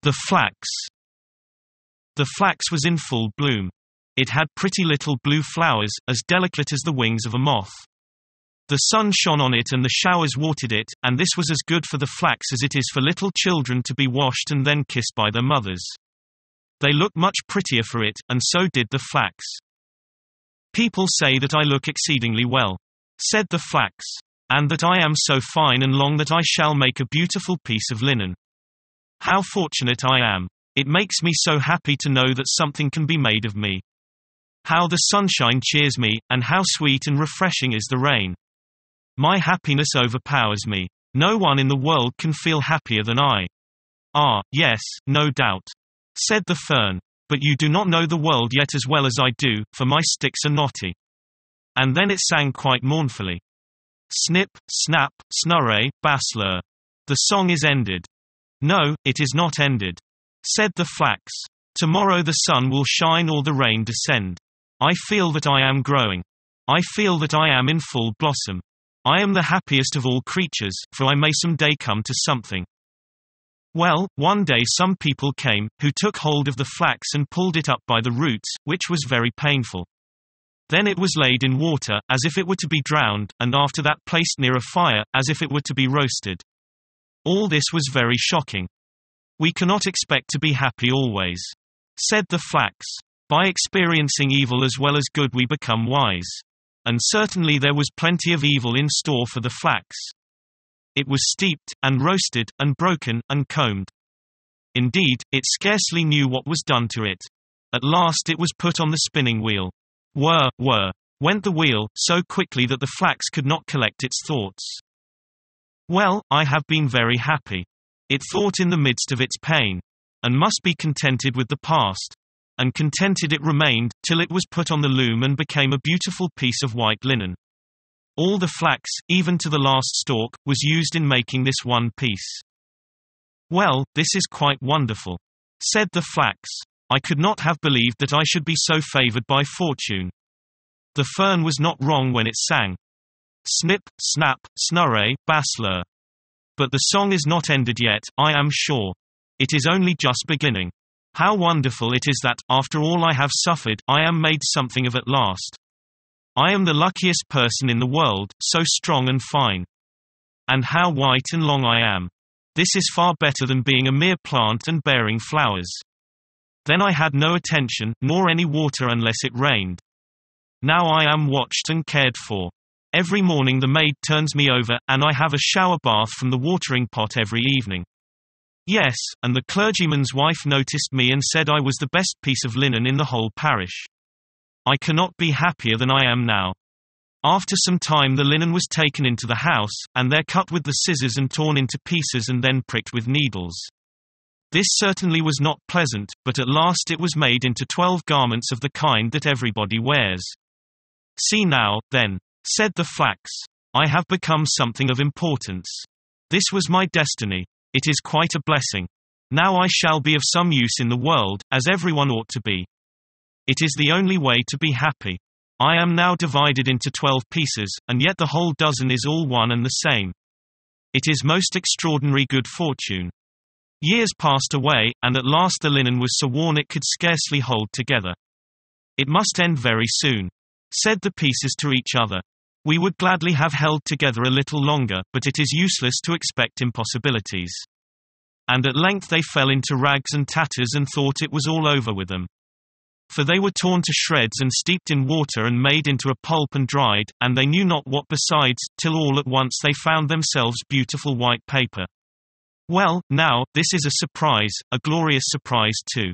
The flax. The flax was in full bloom. It had pretty little blue flowers, as delicate as the wings of a moth. The sun shone on it and the showers watered it, and this was as good for the flax as it is for little children to be washed and then kissed by their mothers. They look much prettier for it, and so did the flax. People say that I look exceedingly well, said the flax, and that I am so fine and long that I shall make a beautiful piece of linen. How fortunate I am! It makes me so happy to know that something can be made of me. How the sunshine cheers me, and how sweet and refreshing is the rain. My happiness overpowers me. No one in the world can feel happier than I. Ah, yes, no doubt, said the fern. But you do not know the world yet as well as I do, for my sticks are knotty. And then it sang quite mournfully. Snip, snap, snurray, basler. The song is ended. No, it is not ended, said the flax. Tomorrow the sun will shine or the rain descend. I feel that I am growing. I feel that I am in full blossom. I am the happiest of all creatures, for I may some day come to something. Well, one day some people came, who took hold of the flax and pulled it up by the roots, which was very painful. Then it was laid in water, as if it were to be drowned, and after that placed near a fire, as if it were to be roasted. All this was very shocking. We cannot expect to be happy always, said the flax. By experiencing evil as well as good we become wise. And certainly there was plenty of evil in store for the flax. It was steeped, and roasted, and broken, and combed. Indeed, it scarcely knew what was done to it. At last it was put on the spinning wheel. Whir, whir, went the wheel, so quickly that the flax could not collect its thoughts. Well, I have been very happy. It thought in the midst of its pain. And must be contented with the past. And contented it remained, till it was put on the loom and became a beautiful piece of white linen. All the flax, even to the last stalk, was used in making this one piece. Well, this is quite wonderful, said the flax. I could not have believed that I should be so favored by fortune. The fern was not wrong when it sang. Snip, snap, snurray, basler. But the song is not ended yet, I am sure. It is only just beginning. How wonderful it is that, after all I have suffered, I am made something of at last. I am the luckiest person in the world, so strong and fine. And how white and long I am. This is far better than being a mere plant and bearing flowers. Then I had no attention, nor any water unless it rained. Now I am watched and cared for. Every morning the maid turns me over, and I have a shower bath from the watering pot every evening. Yes, and the clergyman's wife noticed me and said I was the best piece of linen in the whole parish. I cannot be happier than I am now. After some time the linen was taken into the house, and there cut with the scissors and torn into pieces and then pricked with needles. This certainly was not pleasant, but at last it was made into 12 garments of the kind that everybody wears. See now, then, said the flax, I have become something of importance. This was my destiny. It is quite a blessing. Now I shall be of some use in the world, as everyone ought to be. It is the only way to be happy. I am now divided into 12 pieces, and yet the whole dozen is all one and the same. It is most extraordinary good fortune. Years passed away, and at last the linen was so worn it could scarcely hold together. It must end very soon, said the pieces to each other. We would gladly have held together a little longer, but it is useless to expect impossibilities. And at length they fell into rags and tatters and thought it was all over with them. For they were torn to shreds and steeped in water and made into a pulp and dried, and they knew not what besides, till all at once they found themselves beautiful white paper. Well, now, this is a surprise, a glorious surprise too,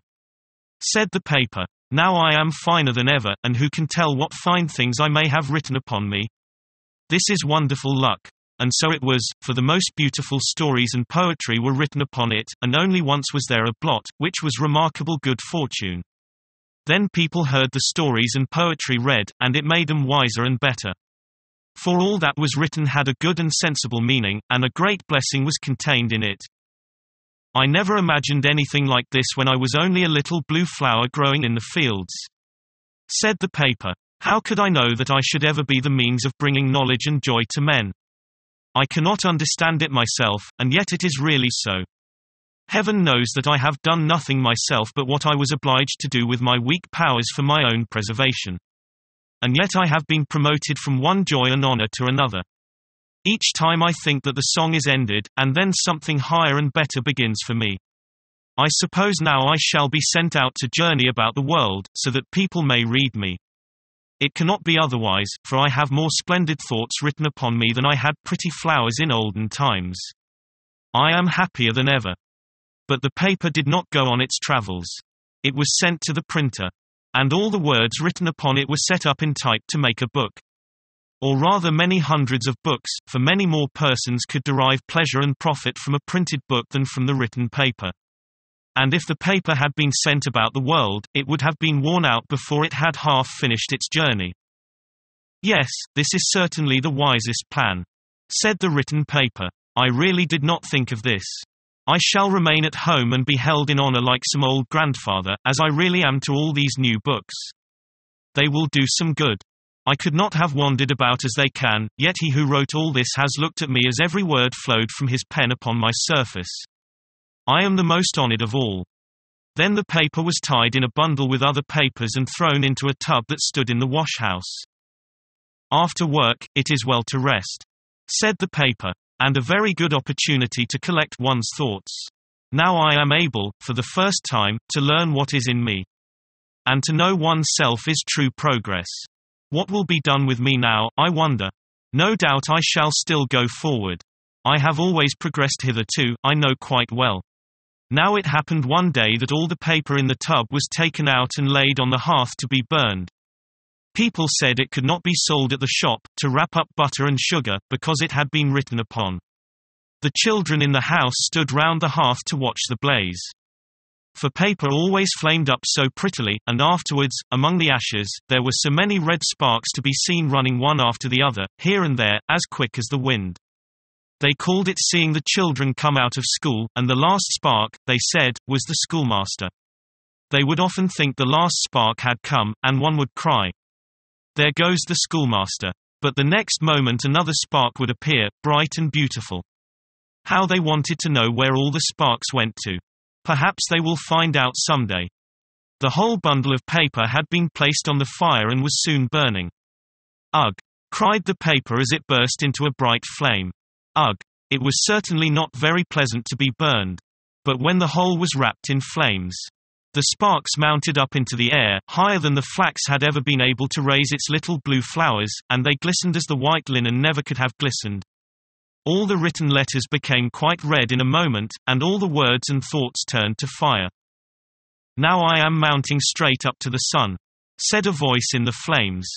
said the paper. Now I am finer than ever, and who can tell what fine things I may have written upon me? This is wonderful luck. And so it was, for the most beautiful stories and poetry were written upon it, and only once was there a blot, which was remarkable good fortune. Then people heard the stories and poetry read, and it made them wiser and better. For all that was written had a good and sensible meaning, and a great blessing was contained in it. I never imagined anything like this when I was only a little blue flower growing in the fields, said the paper. How could I know that I should ever be the means of bringing knowledge and joy to men? I cannot understand it myself, and yet it is really so. Heaven knows that I have done nothing myself but what I was obliged to do with my weak powers for my own preservation. And yet I have been promoted from one joy and honor to another. Each time I think that the song is ended, and then something higher and better begins for me. I suppose now I shall be sent out to journey about the world, so that people may read me. It cannot be otherwise, for I have more splendid thoughts written upon me than I had pretty flowers in olden times. I am happier than ever. But the paper did not go on its travels. It was sent to the printer. And all the words written upon it were set up in type to make a book. Or rather many hundreds of books, for many more persons could derive pleasure and profit from a printed book than from the written paper. And if the paper had been sent about the world, it would have been worn out before it had half finished its journey. Yes, this is certainly the wisest plan, said the written paper. I really did not think of this. I shall remain at home and be held in honor like some old grandfather, as I really am to all these new books. They will do some good. I could not have wandered about as they can, yet he who wrote all this has looked at me as every word flowed from his pen upon my surface. I am the most honored of all. Then the paper was tied in a bundle with other papers and thrown into a tub that stood in the wash-house. After work, it is well to rest, said the paper, and a very good opportunity to collect one's thoughts. Now I am able, for the first time, to learn what is in me. And to know oneself is true progress. What will be done with me now, I wonder? No doubt I shall still go forward. I have always progressed hitherto, I know quite well. Now it happened one day that all the paper in the tub was taken out and laid on the hearth to be burned. People said it could not be sold at the shop, to wrap up butter and sugar, because it had been written upon. The children in the house stood round the hearth to watch the blaze. For paper always flamed up so prettily, and afterwards, among the ashes, there were so many red sparks to be seen running one after the other, here and there, as quick as the wind. They called it seeing the children come out of school, and the last spark, they said, was the schoolmaster. They would often think the last spark had come, and one would cry, "There goes the schoolmaster." But the next moment another spark would appear, bright and beautiful. How they wanted to know where all the sparks went to. Perhaps they will find out someday. The whole bundle of paper had been placed on the fire and was soon burning. "Ugh!" cried the paper as it burst into a bright flame. "Ugh! It was certainly not very pleasant to be burned." But when the whole was wrapped in flames, the sparks mounted up into the air, higher than the flax had ever been able to raise its little blue flowers, and they glistened as the white linen never could have glistened. All the written letters became quite red in a moment, and all the words and thoughts turned to fire. "Now I am mounting straight up to the sun," said a voice in the flames.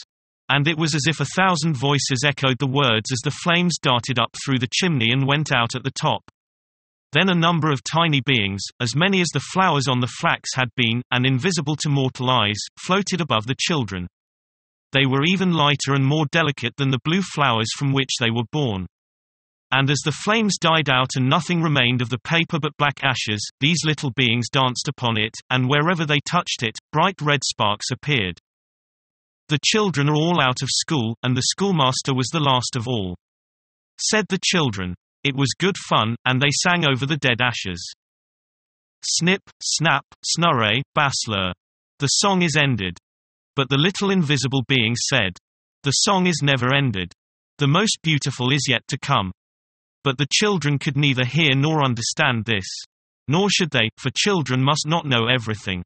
And it was as if 1,000 voices echoed the words as the flames darted up through the chimney and went out at the top. Then a number of tiny beings, as many as the flowers on the flax had been, and invisible to mortal eyes, floated above the children. They were even lighter and more delicate than the blue flowers from which they were born. And as the flames died out and nothing remained of the paper but black ashes, these little beings danced upon it, and wherever they touched it, bright red sparks appeared. "The children are all out of school, and the schoolmaster was the last of all," said the children. It was good fun, and they sang over the dead ashes. Snip, snap, snurray, bassler. The song is ended. But the little invisible being said, "The song is never ended. The most beautiful is yet to come." But the children could neither hear nor understand this. Nor should they, for children must not know everything.